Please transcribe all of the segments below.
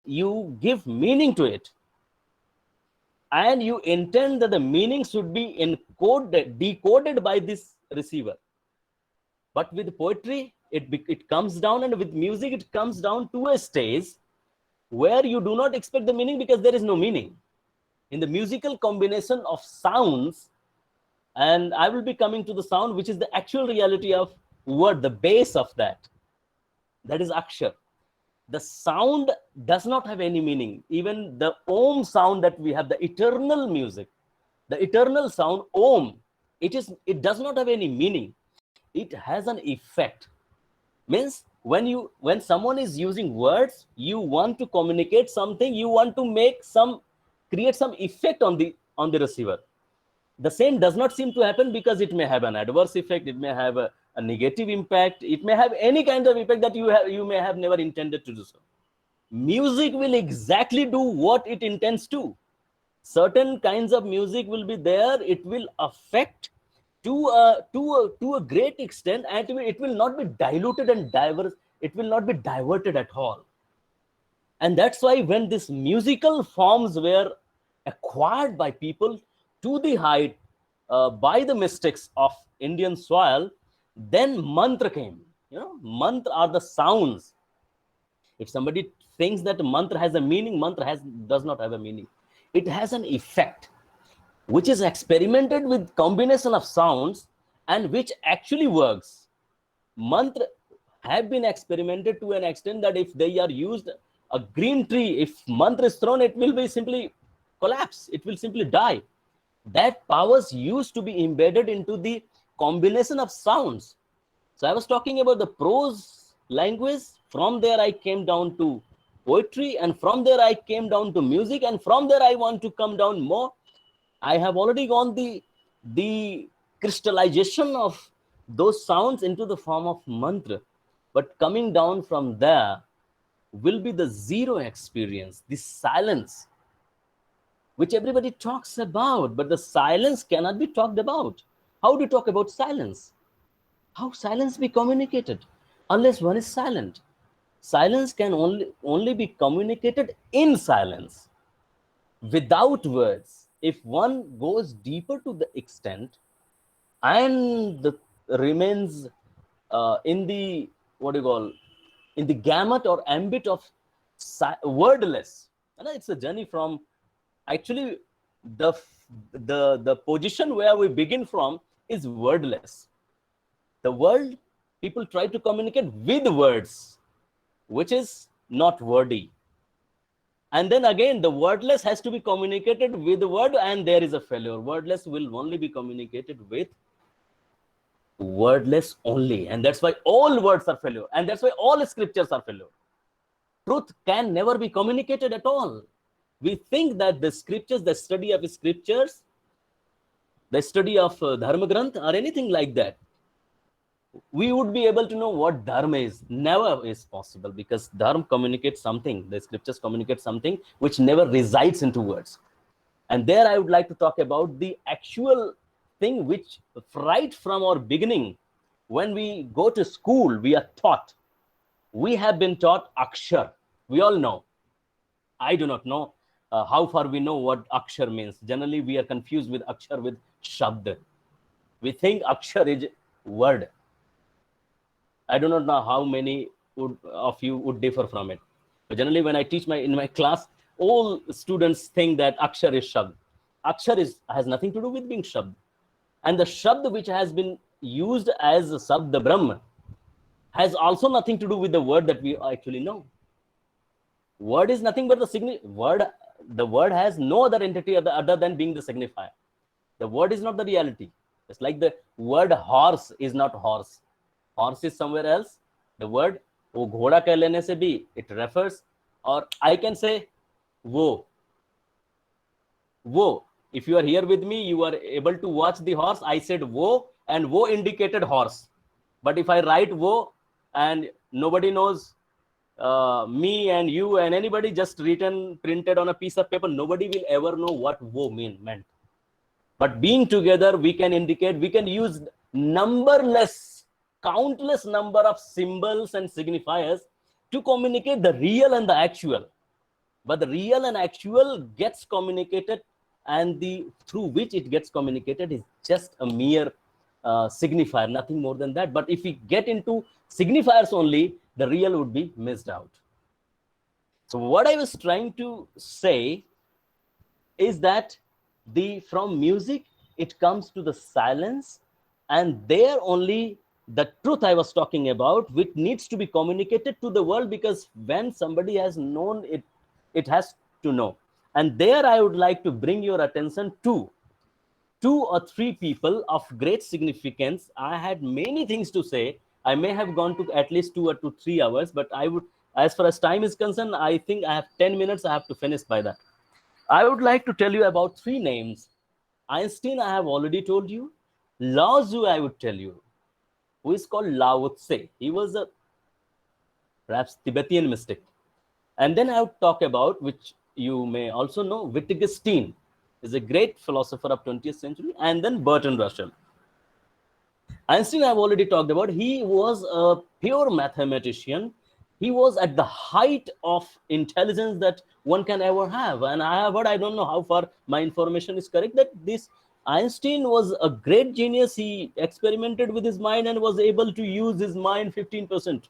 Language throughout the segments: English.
you give meaning to it, and you intend that the meaning should be decoded by this receiver. But with poetry, it comes down, and with music, it comes down to a stage where you do not expect the meaning because there is no meaning. In the musical combination of sounds, and I will be coming to the sound, which is the actual reality of word, the base of that. That is akshar. The sound does not have any meaning. Even the om sound that we have, the eternal music, the eternal sound om, it does not have any meaning. It has an effect. Means when someone is using words, you want to communicate something, you want to create some effect on the receiver. The same does not seem to happen because it may have an adverse effect, it may have a negative impact, it may have any kind of effect that you may have never intended to do so. Music will exactly do what it intends to. Certain kinds of music will be there, it will affect to a great extent, and it will not be diluted and diverse, it will not be diverted at all. And that's why when these musical forms were acquired by people to the height by the mystics of Indian soil, then mantra came. Mantra are the sounds. If somebody thinks that mantra has a meaning, does not have a meaning. It has an effect, which is experimented with combination of sounds and which actually works. Mantra have been experimented to an extent that if they are used, a green tree, if mantra is thrown, it will be simply collapse, it will simply die. That powers used to be embedded into the combination of sounds. So I was talking about the prose language. From there I came down to poetry, and from there I came down to music, and from there I want to come down more. I have already gone the crystallization of those sounds into the form of mantra. But coming down from there will be the zero experience, the silence, which everybody talks about, but the silence cannot be talked about. How do you talk about silence? How silence be communicated unless one is silent? Silence can only be communicated in silence, without words. If one goes deeper to the extent and remains in the what do you call in the gamut or ambit of wordless, it's a journey from actually the position where we begin from is wordless. The world, people try to communicate with words, which is not wordy. And then again, the wordless has to be communicated with the word, and there is a failure. Wordless will only be communicated with wordless only. And that's why all words are failure. And that's why all scriptures are failure. Truth can never be communicated at all. We think that the scriptures, the study of scriptures, the study of Dharma Granth or anything like that, we would be able to know what dharma is. Never is possible, because dharma communicates something, the scriptures communicate something which never resides into words. And there I would like to talk about the actual thing which right from our beginning, when we go to school, we are taught. We have been taught akshar. We all know. I do not know how far we know what akshar means. Generally, we are confused with akshar with shabd. We think akshar is word. I do not know how many of you would differ from it. But generally, when I teach in my class, all students think that akshar is shabd. Akshar has nothing to do with being shabd. And the shabd which has been used as sabd Brahma has also nothing to do with the word that we actually know. Word is nothing but the the word has no other entity other than being the signifier. The word is not the reality. It's like the word horse is not horse. Horse is somewhere else. The word wo ghoda keh lene se bhi it refers, or I can say wo. If you are here with me, you are able to watch the horse. I said wo, and wo indicated horse. But if I write wo and nobody knows, me and you and anybody, just printed on a piece of paper, nobody will ever know what wo meant. But being together, we can use countless number of symbols and signifiers to communicate the real and the actual. but the real and actual gets communicated, and the through which it gets communicated is just a mere signifier, nothing more than that. But if we get into signifiers only, the real would be missed out. So what I was trying to say is that from music it comes to the silence, and there only the truth I was talking about, which needs to be communicated to the world, because when somebody has known it, it has to know. And there I would like to bring your attention to 2 or 3 people of great significance. I had many things to say. I may have gone to at least 2 or 3 hours, but I would, as far as time is concerned, I think I have 10 minutes. I have to finish by that. I would like to tell you about 3 names. Einstein, I have already told you. Lao Tzu, I would tell you, who is called Lao Tse. He was a perhaps Tibetan mystic. And then I would talk about, which you may also know, Wittgenstein is a great philosopher of 20th century, and then Bertrand Russell. Einstein I've already talked about. He was a pure mathematician. He was at the height of intelligence that one can ever have. And I have heard, I don't know how far my information is correct, that this Einstein was a great genius. He experimented with his mind and was able to use his mind 15%.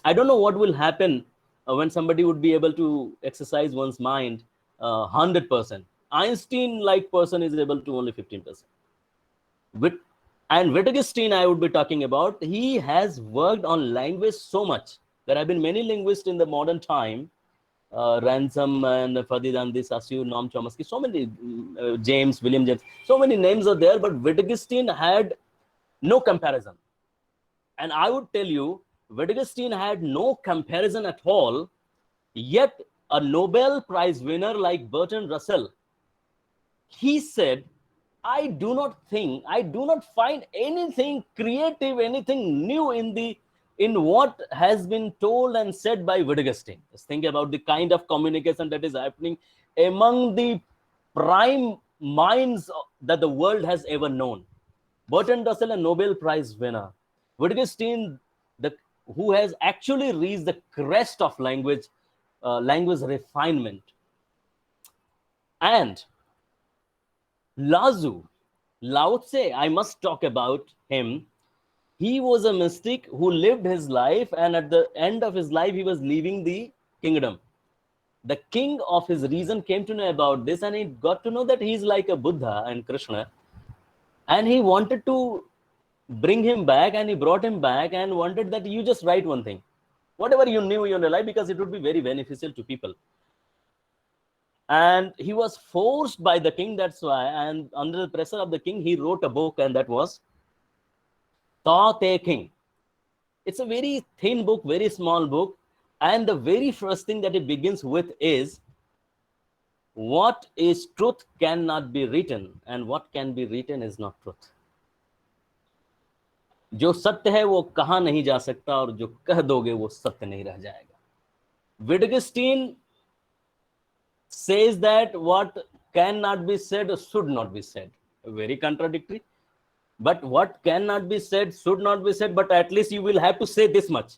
I don't know what will happen when somebody would be able to exercise one's mind 100%. Einstein-like person is able to only 15%. And Wittgenstein I would be talking about, he has worked on language so much. There have been many linguists in the modern time, Ransom and Ferdinand de Saussure, Noam Chomsky, so many, William James, so many names are there, but Wittgenstein had no comparison. And I would tell you, Wittgenstein had no comparison at all, yet a Nobel Prize winner like Bertrand Russell, he said, I do not find anything creative, anything new in what has been told and said by Wittgenstein. Just think about the kind of communication that is happening among the prime minds that the world has ever known. Bertrand Russell, a Nobel Prize winner. Wittgenstein, who has actually reached the crest of language refinement. And Lao Tse, I must talk about him. He was a mystic who lived his life, and at the end of his life, he was leaving the kingdom. The king of his reason came to know about this, and he got to know that he's like a Buddha and Krishna. And he wanted to bring him back, and he brought him back and wanted that you just write one thing, whatever you knew in your life, because it would be very beneficial to people. And he was forced by the king, that's why, and under the pressure of the king, he wrote a book, and that was Tao Te King. It's a very thin book, very small book, and the very first thing that it begins with is, what is truth cannot be written, and what can be written is not truth. जो सत्य है वो कहा नहीं जा सकता, और जो कह दोगे वो सत्य नहीं रह जाएगा. Wittgenstein says that what cannot be said should not be said. Very contradictory. But what cannot be said should not be said, but at least you will have to say this much.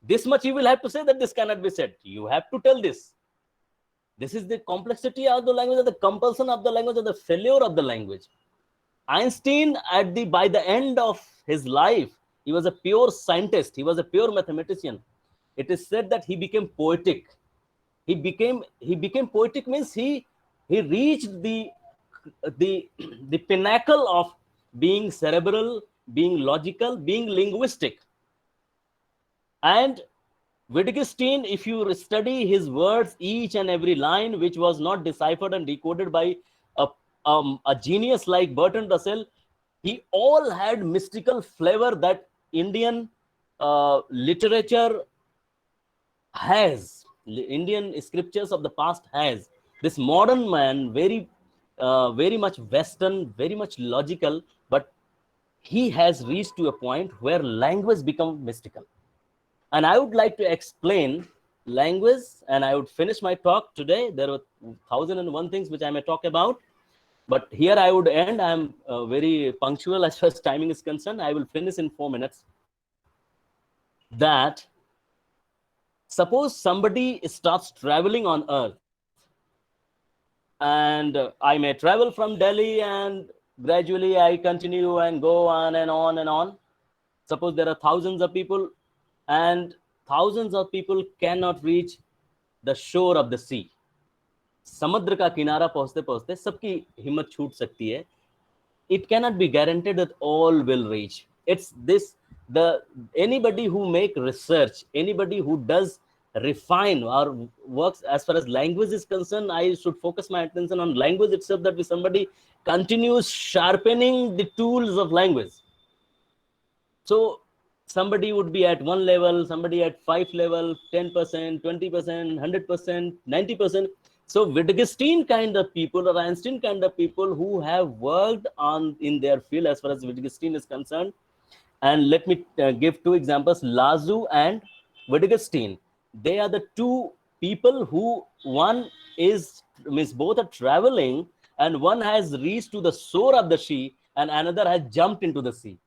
This much you will have to say, that this cannot be said. You have to tell this. This is the complexity of the language, or the compulsion of the language, or the failure of the language. Einstein, by the end of his life, he was a pure scientist. He was a pure mathematician. It is said that he became poetic. He became poetic means he reached the pinnacle of being cerebral, being logical, being linguistic. And Wittgenstein, if you study his words, each and every line, which was not deciphered and decoded by a genius like Bertrand Russell, he all had mystical flavor that Indian literature has. Indian scriptures of the past has. This modern man, very much Western, very much logical, but he has reached to a point where language becomes mystical. And I would like to explain language, and I would finish my talk today. There were 1,001 things which I may talk about, but here I would end. I am very punctual as far as timing is concerned. I will finish in 4 minutes. That Suppose somebody starts traveling on earth, and I may travel from Delhi, and gradually I continue and go on and on and on. Suppose there are thousands of people, and thousands of people cannot reach the shore of the sea. समुद्र का किनारा पहुंचते पहुंचते सबकी हिम्मत छूट सकती है. It cannot be guaranteed that all will reach. It's this, the anybody who make research, anybody who does refine or works as far as language is concerned, I should focus my attention on language itself, that if somebody continues sharpening the tools of language. So somebody would be at one level, somebody at 5 level, 10%, 20%, 100%, 90%. So Wittgenstein kind of people or Einstein kind of people who have worked on in their field as far as Wittgenstein is concerned. And let me give two examples, Lazu and Wittgenstein. They are the two people who, one is, means both are traveling, and one has reached to the shore of the sea and another has jumped into the sea.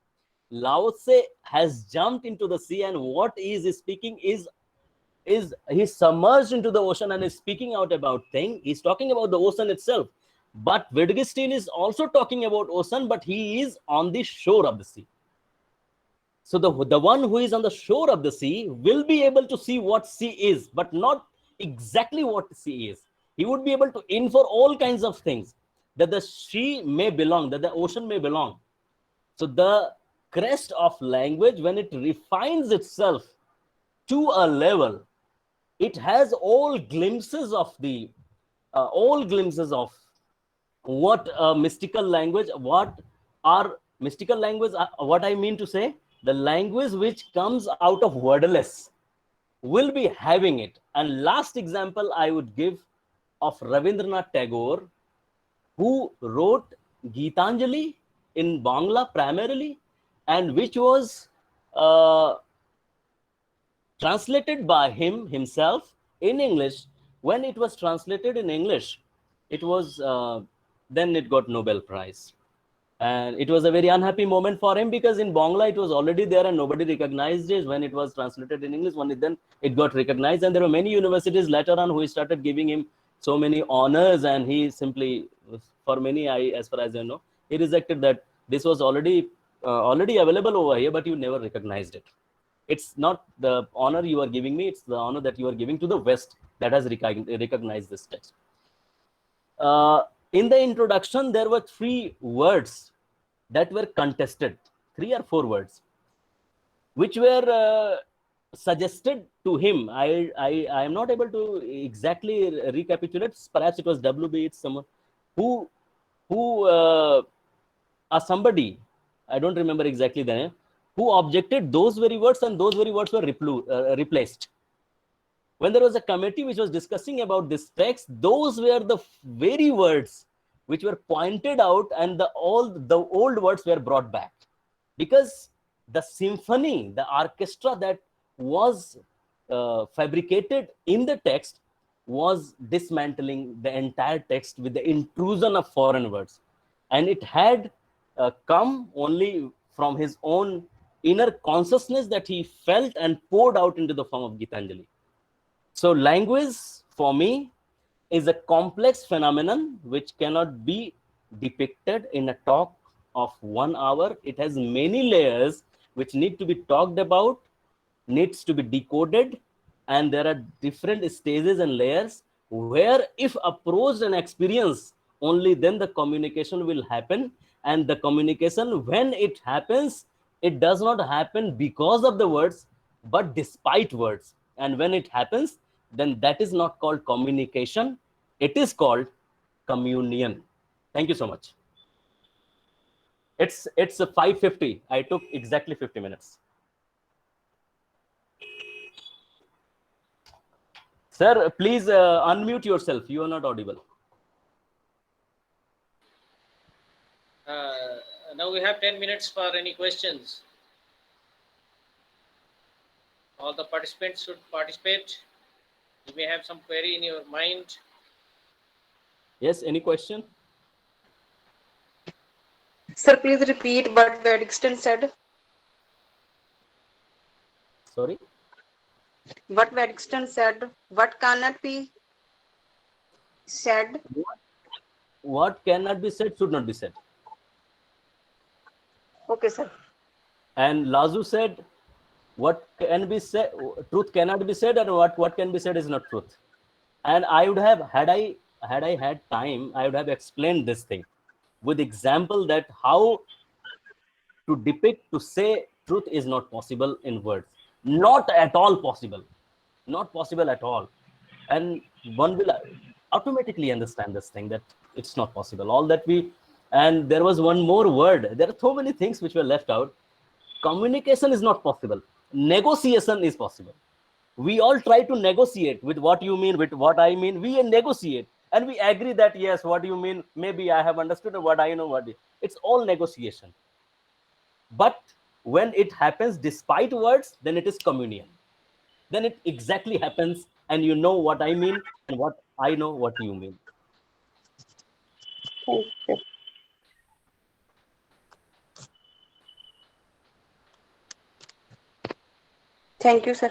Lao Tse has jumped into the sea, and what he is speaking is he's submerged into the ocean and is speaking out about thing. He's talking about the ocean itself. But Wittgenstein is also talking about ocean, but he is on the shore of the sea. So the one who is on the shore of the sea will be able to see what sea is, but not exactly what sea is. He would be able to infer all kinds of things, that the sea may belong, that the ocean may belong. So the crest of language, when it refines itself to a level, it has all glimpses of what mystical language, what are mystical language, what I mean to say, the language which comes out of wordless will be having it. And last example I would give of Rabindranath Tagore, who wrote Gitanjali in Bangla primarily, and which was translated by him himself in English. When it was translated in English, it was then it got Nobel Prize. And it was a very unhappy moment for him, because in Bangla it was already there and nobody recognized it. When it was translated in English, then it got recognized, and there were many universities later on who started giving him so many honors, and he simply, for many, as far as I know, he rejected that this was already available over here, but you never recognized it. It's not the honor you are giving me, it's the honor that you are giving to the West that has recognized this text. In the introduction, there were 3 words that were contested, 3 or 4 words, which were suggested to him. I am not able to exactly recapitulate. Perhaps it was WB, it's someone who somebody, I don't remember exactly the name, who objected those very words, and those very words were replaced. When there was a committee which was discussing about this text, those were the very words which were pointed out, and all the old words were brought back, because the symphony, the orchestra that was fabricated in the text was dismantling the entire text with the intrusion of foreign words, and it had come only from his own inner consciousness that he felt and poured out into the form of Gitanjali. So language, for me, is a complex phenomenon which cannot be depicted in a talk of 1 hour. It has many layers which need to be talked about, needs to be decoded, and there are different stages and layers where, if approached and experienced, only then the communication will happen. And the communication, when it happens, it does not happen because of the words, but despite words. And when it happens, then that is not called communication, it is called communion. Thank you so much. It's a 5:50. I took exactly 50 minutes. Sir, please unmute yourself. You are not audible. Now we have 10 minutes for any questions. All the participants should participate. You may have some query in your mind. Yes, any question? Sir, please repeat what Wittgenstein said. Sorry? what Winston said, what cannot be said. What cannot be said should not be said. Okay, sir. And Lazu said, what can be said, truth cannot be said, and what can be said is not truth. And I would have, had I had time, I would have explained this thing with example that how to depict, to say truth is not possible in words. Not at all possible. Not possible at all. And one will automatically understand this thing that it's not possible. All that we, and there was one more word. There are so many things which were left out. Communication is not possible. Negotiation is possible. We all try to negotiate with what you mean, with what I mean. We negotiate and we agree that yes, what you mean, maybe I have understood, what I know, it's all negotiation. But when it happens despite words, then it is communion. Then it exactly happens, and you know what I mean, and what I know what you mean. Thank you. Thank you, sir.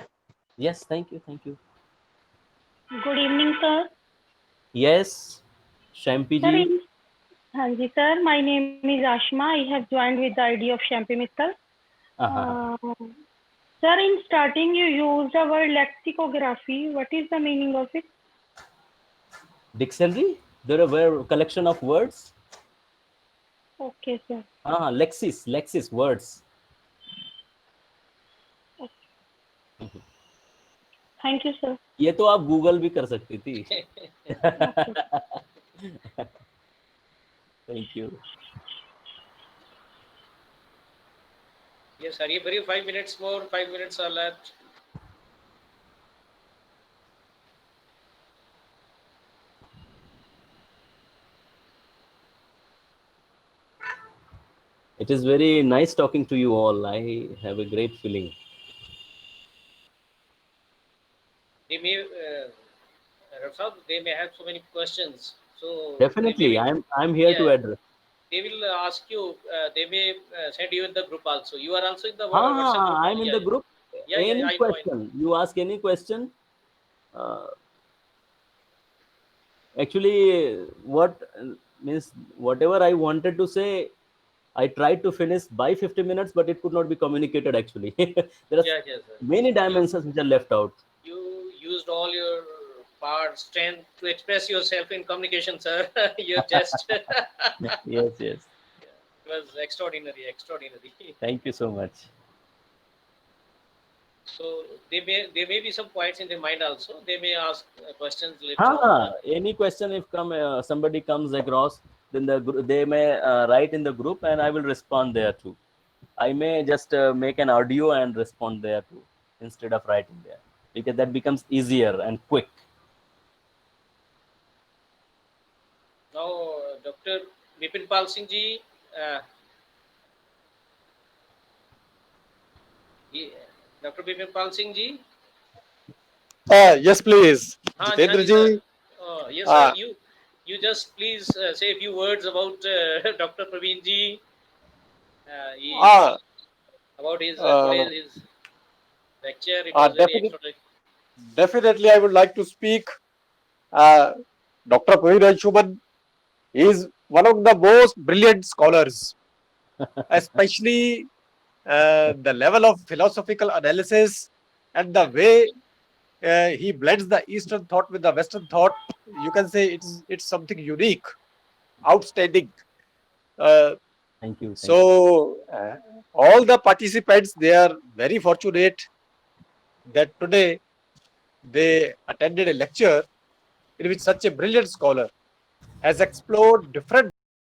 Yes, thank you, thank you. Good evening, sir. Yes, Shampi Sir, ji. Hanji, sir. My name is Ashma. I have joined with the ID of Shampi Mittal. Sir, in starting, you used the word lexicography. What is the meaning of it? Dictionary. There were a collection of words. Okay, sir. Lexis, words. Thank you, sir. ये तो आप Google भी कर सकती थी. Thank you. Yes, Hari Bari, 5 minutes more, 5 minutes are left. It is very nice talking to you all. I have a great feeling. They may, Rafsab, they may have so many questions. So Definitely, I'm here to address. They will ask you. They may send you in the group also. You are also in the WhatsApp group. I'm in the group. Any I question, you ask any question. Actually, what means, whatever I wanted to say, I tried to finish by 50 minutes, but it could not be communicated actually. There are many dimensions which are left out. You used all your strength to express yourself in communication, sir. You just Yes. It was extraordinary. Thank you so much. So there may be some points in their mind also. They may ask questions later on. Any question if somebody comes across, then they may write in the group, and I will respond there too. I may just make an audio and respond there too, instead of writing there, because that becomes easier and quick. Now, Dr. Vipin Pal Singh ji, Dr. Vipin Pal Singh ji. Yes, please. Jitendra ji. Yes, sir. You just please say a few words about Dr. Praveen ji. About his lecture. It was very extraordinary. Definitely, I would like to speak. Dr. Praveen Anshuman is one of the most brilliant scholars, especially the level of philosophical analysis and the way he blends the Eastern thought with the Western thought. You can say it's something unique, outstanding. Thank you. So all the participants, they are very fortunate that today they attended a lecture in which such a brilliant scholar has explored different